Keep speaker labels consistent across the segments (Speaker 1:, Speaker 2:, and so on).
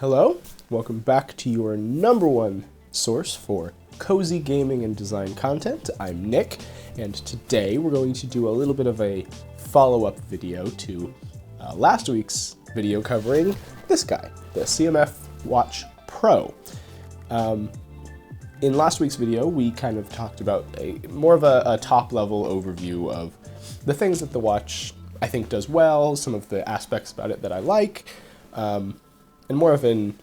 Speaker 1: Hello, welcome back to your #1 source for cozy gaming and design content. I'm Nick, and today we're going to do a little bit of a follow-up video to last week's video covering this guy, the CMF Watch Pro. In last week's video, we kind of talked about more of a top-level overview of the things that the watch I think does well, some of the aspects about it that I like, and more of an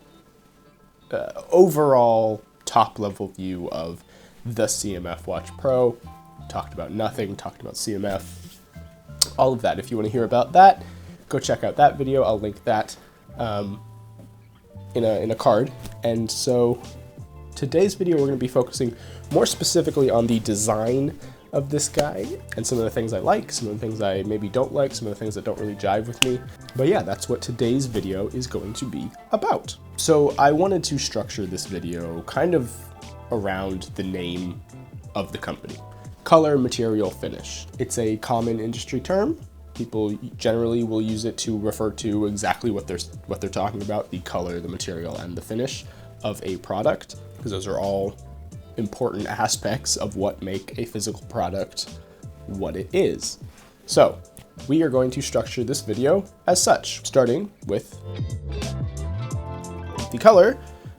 Speaker 1: overall top-level view of the CMF Watch Pro. Talked about nothing, talked about CMF, all of that. If you want to hear about that, go check out that video. I'll link that in a card. And so today's video, we're going to be focusing more specifically on the design of this guy and some of the things I like, some of the things I maybe don't like, some of the things that don't really jive with me. But yeah, that's what today's video is going to be about. So I wanted to structure this video kind of around the name of the company. Color, material, finish. It's a common industry term. People generally will use it to refer to exactly what they're talking about, the color, the material, and the finish of a product, because those are all important aspects of what make a physical product what it is. So we are going to structure this video as such, starting with the color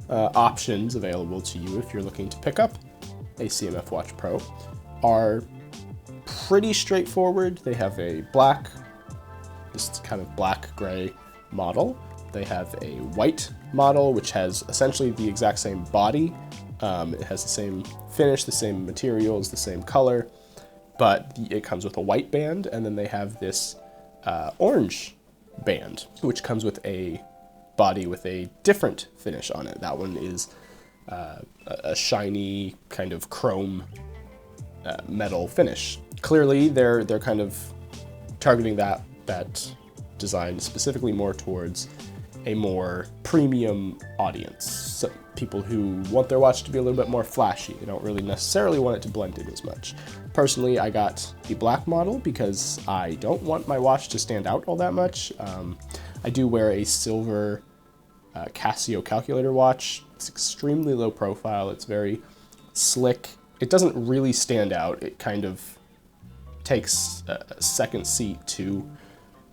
Speaker 1: options available to you if you're looking to pick up a CMF Watch Pro are pretty straightforward. They have a black, this kind of black-gray model. They have a white model, which has essentially the exact same body. It has the same finish, the same materials, the same color, but it comes with a white band, and then they have this orange band, which comes with a body with a different finish on it. That one is a shiny kind of chrome metal finish. Clearly, they're kind of targeting that design specifically more towards a more premium audience. So people who want their watch to be a little bit more flashy. They don't really necessarily want it to blend in as much. Personally, I got the black model because I don't want my watch to stand out all that much. I do wear a silver Casio calculator watch. It's extremely low profile. It's very slick. It doesn't really stand out. It kind of takes a second seat to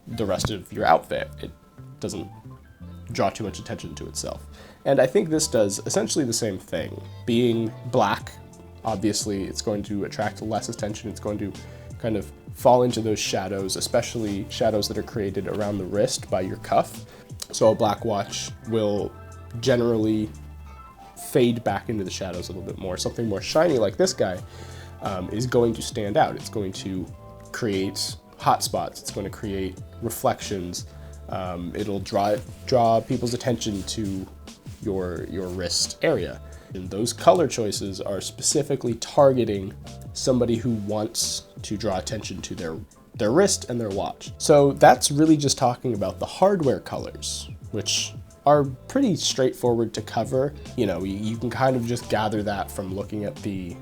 Speaker 1: the rest of your outfit. It doesn't draw too much attention to itself. And I think this does essentially the same thing. Being black, obviously it's going to attract less attention. It's going to kind of fall into those shadows, especially shadows that are created around the wrist by your cuff. So a black watch will generally fade back into the shadows a little bit more. Something more shiny like this guy is going to stand out. It's going to create hot spots. It's going to create reflections. It'll draw people's attention to your wrist area. And those color choices are specifically targeting somebody who wants to draw attention to their wrist and their watch. So that's really just talking about the hardware colors, which are pretty straightforward to cover. You know, you can kind of just gather that from looking at the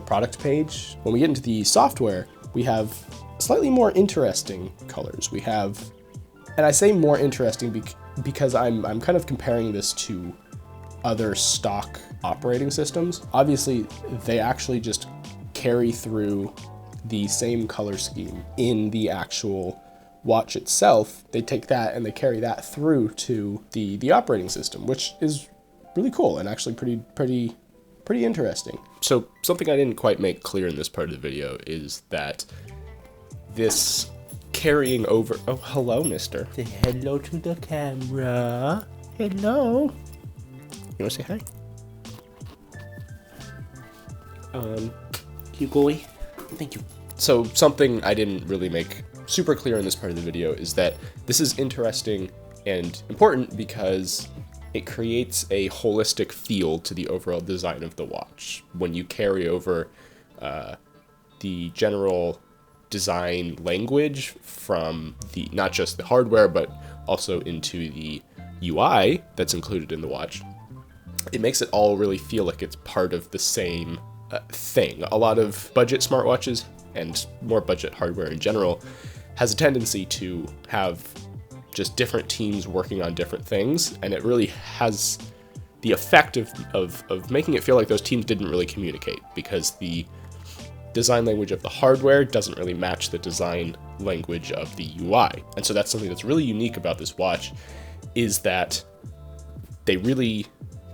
Speaker 1: product page. When we get into the software, we have slightly more interesting colors. We have, and I say more interesting because I'm kind of comparing this to other stock operating systems. Obviously, they actually just carry through the same color scheme in the actual watch itself. They take that and they carry that through to the operating system, which is really cool and actually pretty interesting. So something I didn't quite make clear in this part of the video is that this carrying over, oh, hello, mister.
Speaker 2: Say hello to the camera. Hello.
Speaker 1: You want to say hi?
Speaker 2: Hugo. Thank you.
Speaker 1: So something I didn't really make super clear in this part of the video is that this is interesting and important because it creates a holistic feel to the overall design of the watch. When you carry over the general design language from not just the hardware, but also into the UI that's included in the watch, it makes it all really feel like it's part of the same thing. A lot of budget smartwatches and more budget hardware in general has a tendency to have just different teams working on different things, and it really has the effect of making it feel like those teams didn't really communicate, because the design language of the hardware doesn't really match the design language of the UI. And so that's something that's really unique about this watch, is that they really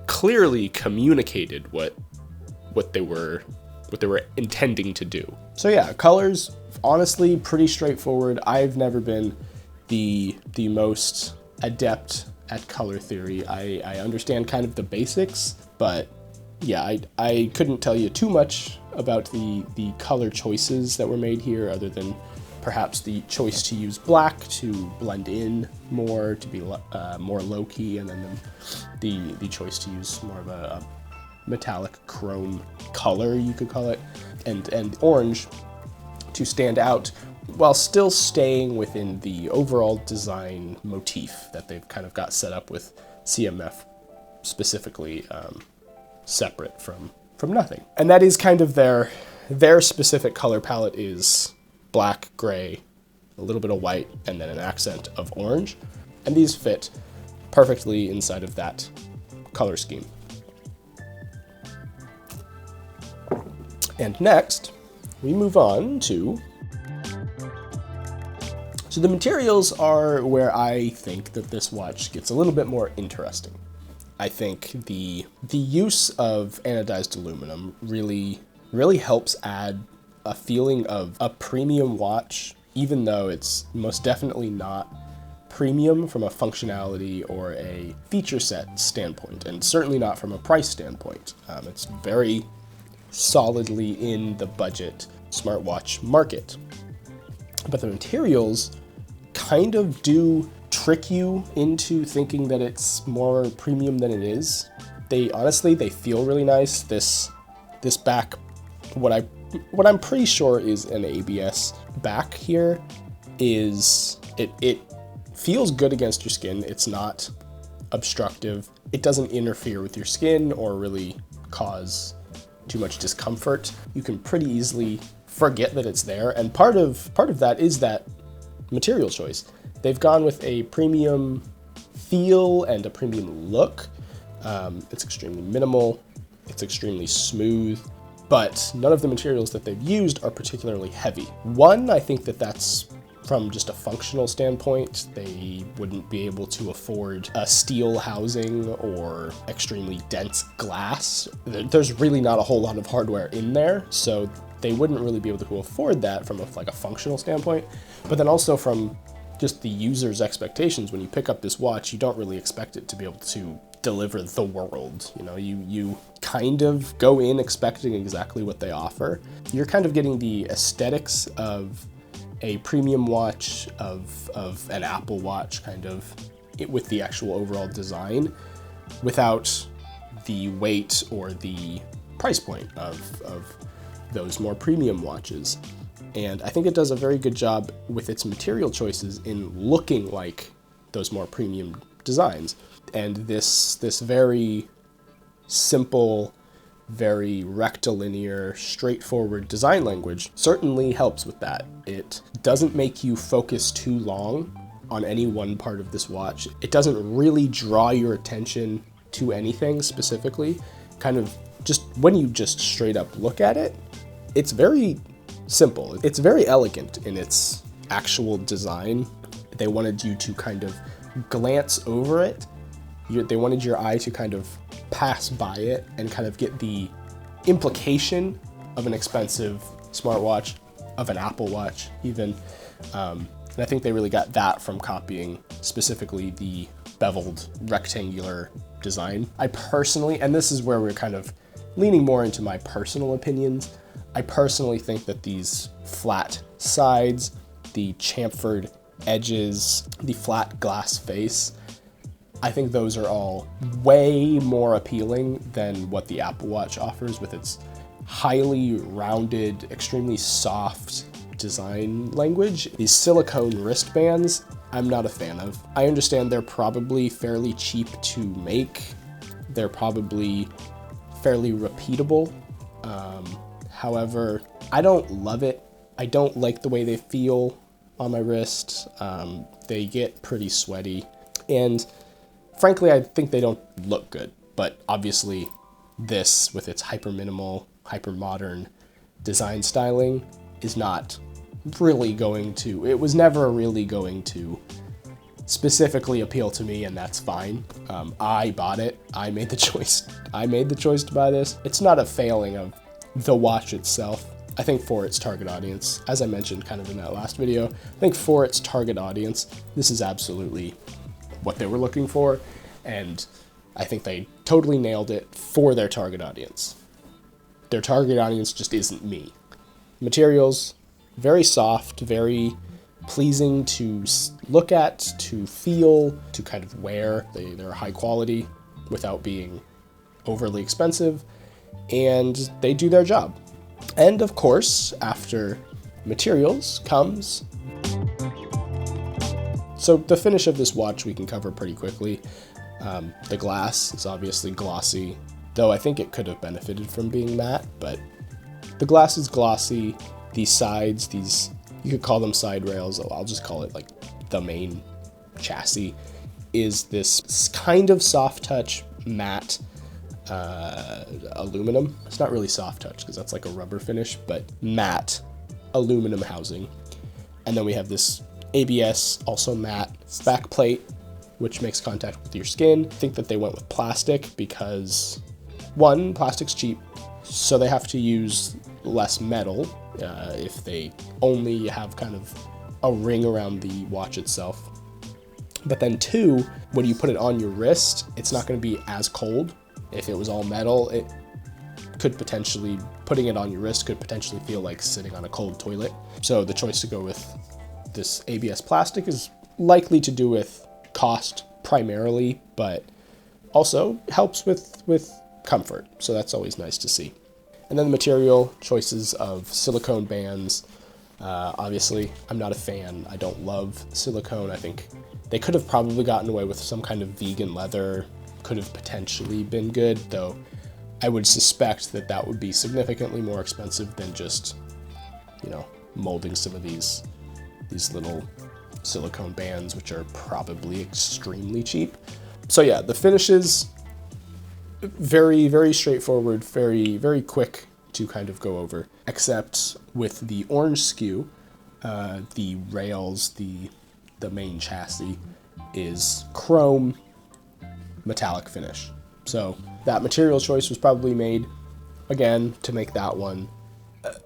Speaker 1: clearly communicated what they were intending to do. So yeah, colors, honestly, pretty straightforward. I've never been the most adept at color theory. I understand kind of the basics, but yeah, I couldn't tell you too much about the color choices that were made here, other than perhaps the choice to use black to blend in more, to be more low-key, and then the choice to use more of a metallic chrome color, you could call it, and orange to stand out while still staying within the overall design motif that they've kind of got set up with CMF specifically, separate from nothing. And that is kind of their specific color palette is black, gray, a little bit of white, and then an accent of orange. And these fit perfectly inside of that color scheme. And next, we move on to... So the materials are where I think that this watch gets a little bit more interesting. I think the use of anodized aluminum really helps add a feeling of a premium watch, even though it's most definitely not premium from a functionality or a feature set standpoint, and certainly not from a price standpoint. It's very solidly in the budget smartwatch market. But the materials kind of do trick you into thinking that it's more premium than it is. They feel really nice. This back, what I'm pretty sure is an ABS back here, is it feels good against your skin. It's not obstructive. It doesn't interfere with your skin or really cause too much discomfort. You can pretty easily forget that it's there, and part of that is that material choice. They've gone with a premium feel and a premium look. It's extremely minimal, it's extremely smooth, but none of the materials that they've used are particularly heavy. One, I think that's from just a functional standpoint. They wouldn't be able to afford a steel housing or extremely dense glass. There's really not a whole lot of hardware in there, so they wouldn't really be able to afford that from a functional standpoint. But then also from just the user's expectations, when you pick up this watch, you don't really expect it to be able to deliver the world. You know, you kind of go in expecting exactly what they offer. You're kind of getting the aesthetics of a premium watch, of an Apple Watch, kind of with the actual overall design, without the weight or the price point of those more premium watches. And I think it does a very good job with its material choices in looking like those more premium designs. And this very simple, very rectilinear, straightforward design language certainly helps with that. It doesn't make you focus too long on any one part of this watch. It doesn't really draw your attention to anything specifically. Kind of just when you just straight up look at it, it's very simple. It's very elegant in its actual design. They wanted you to kind of glance over it. They wanted your eye to kind of pass by it and kind of get the implication of an expensive smartwatch, of an Apple Watch even. And I think they really got that from copying specifically the beveled rectangular design. I personally, and this is where we're kind of leaning more into my personal opinions, I personally think that these flat sides, the chamfered edges, the flat glass face, I think those are all way more appealing than what the Apple Watch offers with its highly rounded, extremely soft design language. These silicone wristbands, I'm not a fan of. I understand they're probably fairly cheap to make. They're probably fairly repeatable. However, I don't love it. I don't like the way they feel. on my wrist. They get pretty sweaty, and frankly, I think they don't look good. But obviously, this, with its hyper minimal, hyper modern design styling, is not really going to, it was never really going to specifically appeal to me, and that's fine. I bought it. I made the choice. I made the choice to buy this. It's not a failing of the watch itself. I think for its target audience, as I mentioned kind of in that last video, I think for its target audience, this is absolutely what they were looking for, and I think they totally nailed it for their target audience. Their target audience just isn't me. Materials, very soft, very pleasing to look at, to feel, to kind of wear. They're high quality without being overly expensive, and they do their job. And of course, after materials comes... So the finish of this watch we can cover pretty quickly. The glass is obviously glossy, though I think it could have benefited from being matte, but the glass is glossy. These sides, you could call them side rails, I'll just call it like the main chassis, is this kind of soft touch matte aluminum. It's not really soft touch because that's like a rubber finish, but matte aluminum housing. And then we have this ABS, also matte back plate, which makes contact with your skin. I think that they went with plastic because, one, plastic's cheap, so they have to use less metal if they only have kind of a ring around the watch itself. But then two, when you put it on your wrist, it's not going to be as cold. If it was all metal, it could potentially, putting it on your wrist could potentially feel like sitting on a cold toilet. So the choice to go with this ABS plastic is likely to do with cost primarily, but also helps with comfort. So that's always nice to see. And then the material choices of silicone bands. Obviously, I'm not a fan. I don't love silicone. I think they could have probably gotten away with some kind of vegan leather. Could have potentially been good, though I would suspect that that would be significantly more expensive than just, molding some of these little silicone bands, which are probably extremely cheap. So yeah, the finishes, very, very straightforward, very, very quick to kind of go over, except with the orange SKU, the rails, the main chassis is chrome metallic finish. So that material choice was probably made, again, to make that one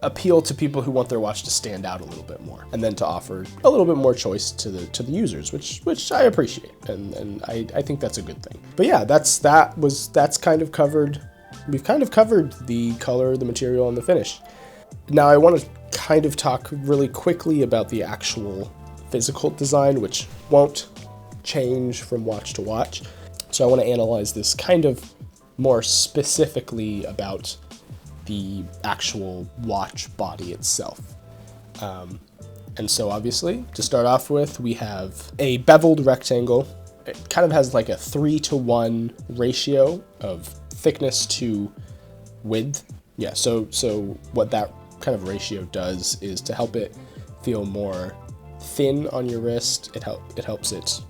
Speaker 1: appeal to people who want their watch to stand out a little bit more, and then to offer a little bit more choice to the users, which I appreciate, and I think that's a good thing. But yeah, that's kind of covered. We've kind of covered the color, the material, and the finish. Now I want to kind of talk really quickly about the actual physical design, which won't change from watch to watch. So I want to analyze this kind of more specifically about the actual watch body itself. And so obviously, to start off with, we have a beveled rectangle. It kind of has like a 3-to-1 ratio of thickness to width. Yeah, so what that kind of ratio does is to help it feel more thin on your wrist. It helps it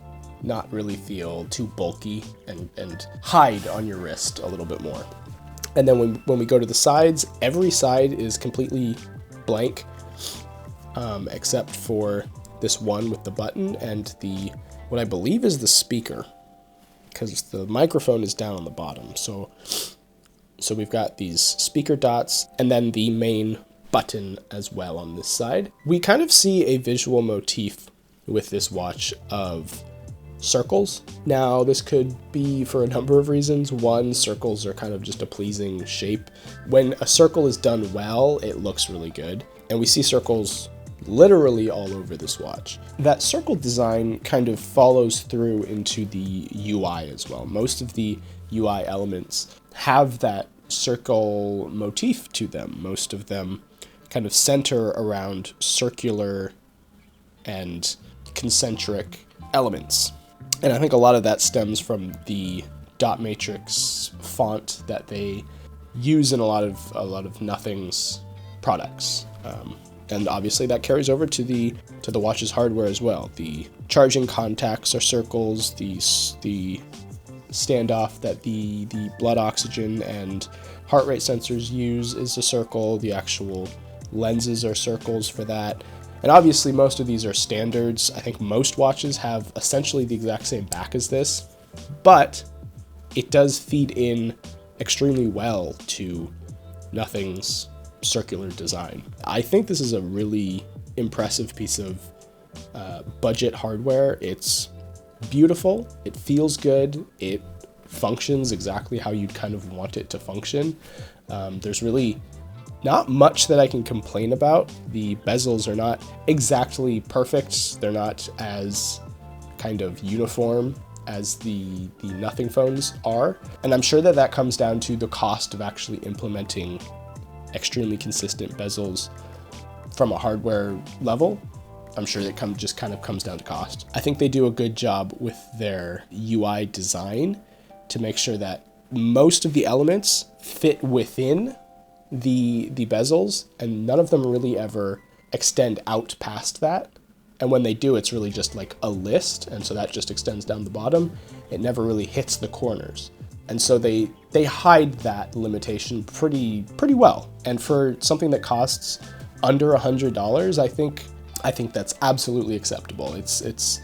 Speaker 1: not really feel too bulky and hide on your wrist a little bit more. And then when we go to the sides, every side is completely blank, except for this one with the button and what I believe is the speaker, because the microphone is down on the bottom. So we've got these speaker dots and then the main button as well on this side. We kind of see a visual motif with this watch of circles. Now, this could be for a number of reasons. One, circles are kind of just a pleasing shape. When a circle is done well, it looks really good. And we see circles literally all over this watch. That circle design kind of follows through into the UI as well. Most of the UI elements have that circle motif to them. Most of them kind of center around circular and concentric elements. And I think a lot of that stems from the dot matrix font that they use in a lot of Nothing's products. And obviously that carries over to the watch's hardware as well. The charging contacts are circles, the standoff that the blood oxygen and heart rate sensors use is a circle, the actual lenses are circles for that. And obviously most of these are standards. I think most watches have essentially the exact same back as this, but it does feed in extremely well to Nothing's circular design. I think this is a really impressive piece of budget hardware. It's beautiful, it feels good, it functions exactly how you'd kind of want it to function. There's really not much that I can complain about. The bezels are not exactly perfect. They're not as kind of uniform as the Nothing phones are. And I'm sure that that comes down to the cost of actually implementing extremely consistent bezels from a hardware level. I'm sure it just kind of comes down to cost. I think they do a good job with their UI design to make sure that most of the elements fit within the bezels, and none of them really ever extend out past that. And when they do, it's really just like a list, and so that just extends down the bottom. It never really hits the corners. And so they hide that limitation pretty well. And for something that costs under $100, I think that's absolutely acceptable. It's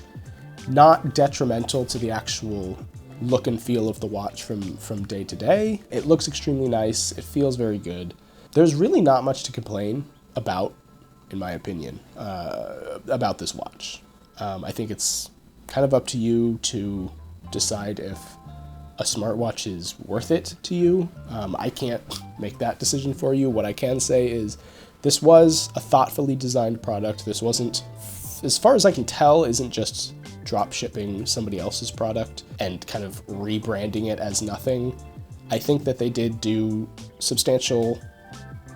Speaker 1: not detrimental to the actual look and feel of the watch from day to day. It looks extremely nice. It feels very good. There's really not much to complain about, in my opinion, about this watch. I think it's kind of up to you to decide if a smartwatch is worth it to you. I can't make that decision for you. What I can say is this was a thoughtfully designed product. This wasn't, as far as I can tell, isn't just drop shipping somebody else's product and kind of rebranding it as Nothing. I think that they did do substantial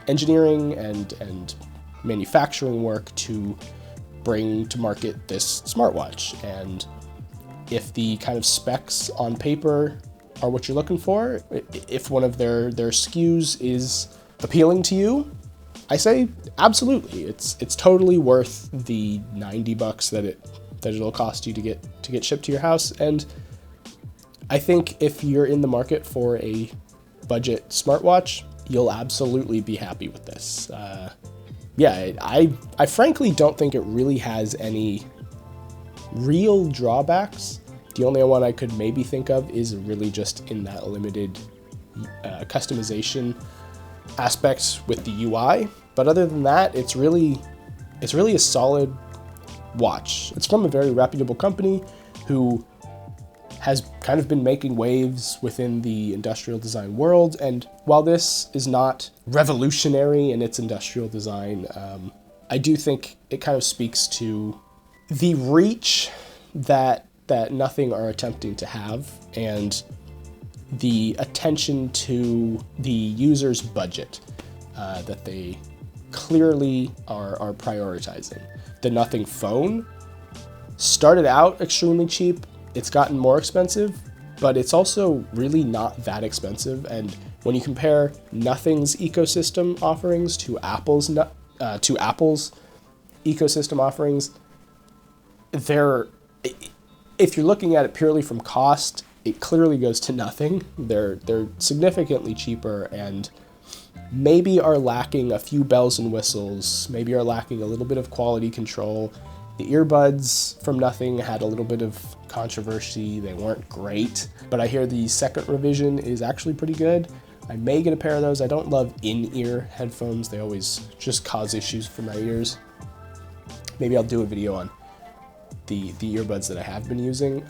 Speaker 1: engineering and manufacturing work to bring to market this smartwatch. And if the kind of specs on paper are what you're looking for, if one of their SKUs is appealing to you, I say absolutely. It's totally worth the $90 that it'll cost you to get shipped to your house. And I think if you're in the market for a budget smartwatch, you'll absolutely be happy with this. Yeah, I frankly don't think it really has any real drawbacks. The only one I could maybe think of is really just in that limited customization aspect with the UI. But other than that, it's really a solid watch. It's from a very reputable company who has kind of been making waves within the industrial design world. And while this is not revolutionary in its industrial design, I do think it kind of speaks to the reach that Nothing are attempting to have and the attention to the user's budget that they clearly are prioritizing. The Nothing phone started out extremely cheap. It's gotten more expensive, but it's also really not that expensive. And when you compare Nothing's ecosystem offerings to Apple's ecosystem offerings, if you're looking at it purely from cost, it clearly goes to Nothing. They're significantly cheaper and maybe are lacking a few bells and whistles, maybe are lacking a little bit of quality control. The earbuds from Nothing had a little bit of controversy. They weren't great, but I hear the second revision is actually pretty good. I may get a pair of those. I don't love in-ear headphones. They always just cause issues for my ears. Maybe I'll do a video on the earbuds that I have been using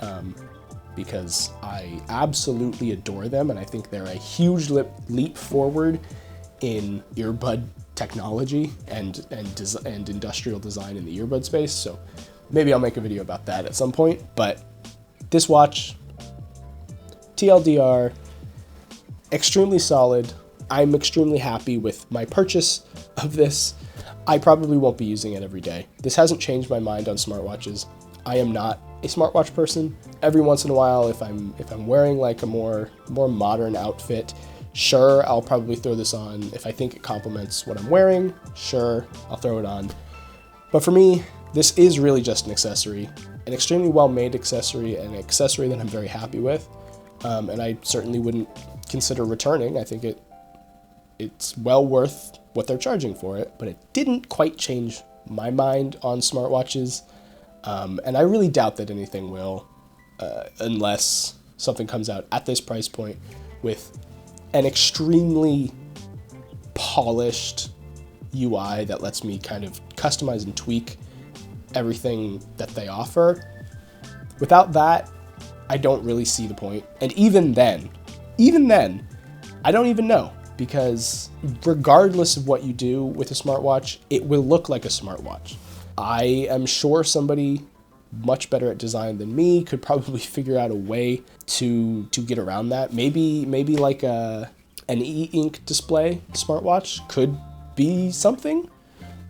Speaker 1: because I absolutely adore them, and I think they're a huge leap forward in earbud technology and industrial design in the earbud space. So maybe I'll make a video about that at some point. But this watch, TLDR, extremely solid. I'm extremely happy with my purchase of this. I probably won't be using it every day. This hasn't changed my mind on smartwatches. I am not a smartwatch person. Every once in a while, if I'm wearing like a more modern outfit, Sure, I'll probably throw this on if I think it complements what I'm wearing. Sure, I'll throw it on. But for me, this is really just an accessory, an extremely well-made accessory, and an accessory that I'm very happy with. And I certainly wouldn't consider returning. I think it's well worth what they're charging for it, but it didn't quite change my mind on smartwatches. And I really doubt that anything will, unless something comes out at this price point with an extremely polished UI that lets me kind of customize and tweak everything that they offer. Without that, I don't really see the point. And even then, I don't even know, because regardless of what you do with a smartwatch, it will look like a smartwatch. I am sure somebody much better at design than me could probably figure out a way to get around that. Maybe like an e-ink display smartwatch could be something.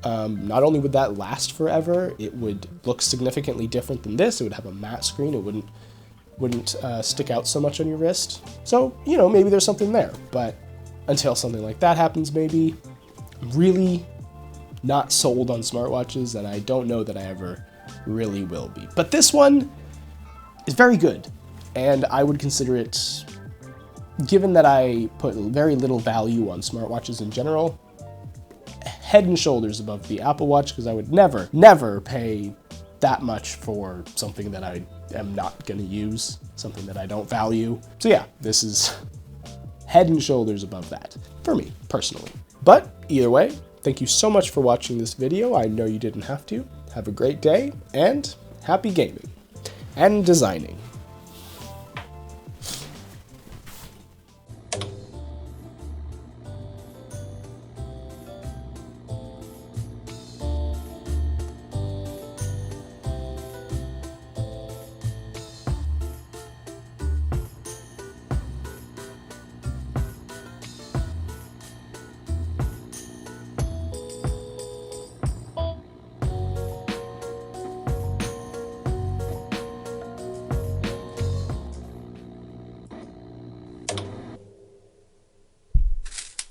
Speaker 1: Not only would that last forever, it would look significantly different than this. It would have a matte screen. It wouldn't stick out so much on your wrist. So, you know, maybe there's something there. But until something like that happens, maybe, I'm really not sold on smartwatches, and I don't know that I ever really will be. But this one is very good, and I would consider it, given that I put very little value on smartwatches in general, head and shoulders above the Apple Watch, because I would never pay that much for something that I am not going to use, something that I don't value. So yeah, this is head and shoulders above that, for me, personally. But either way, thank you so much for watching this video. I know you didn't have to. Have a great day, and happy gaming and designing.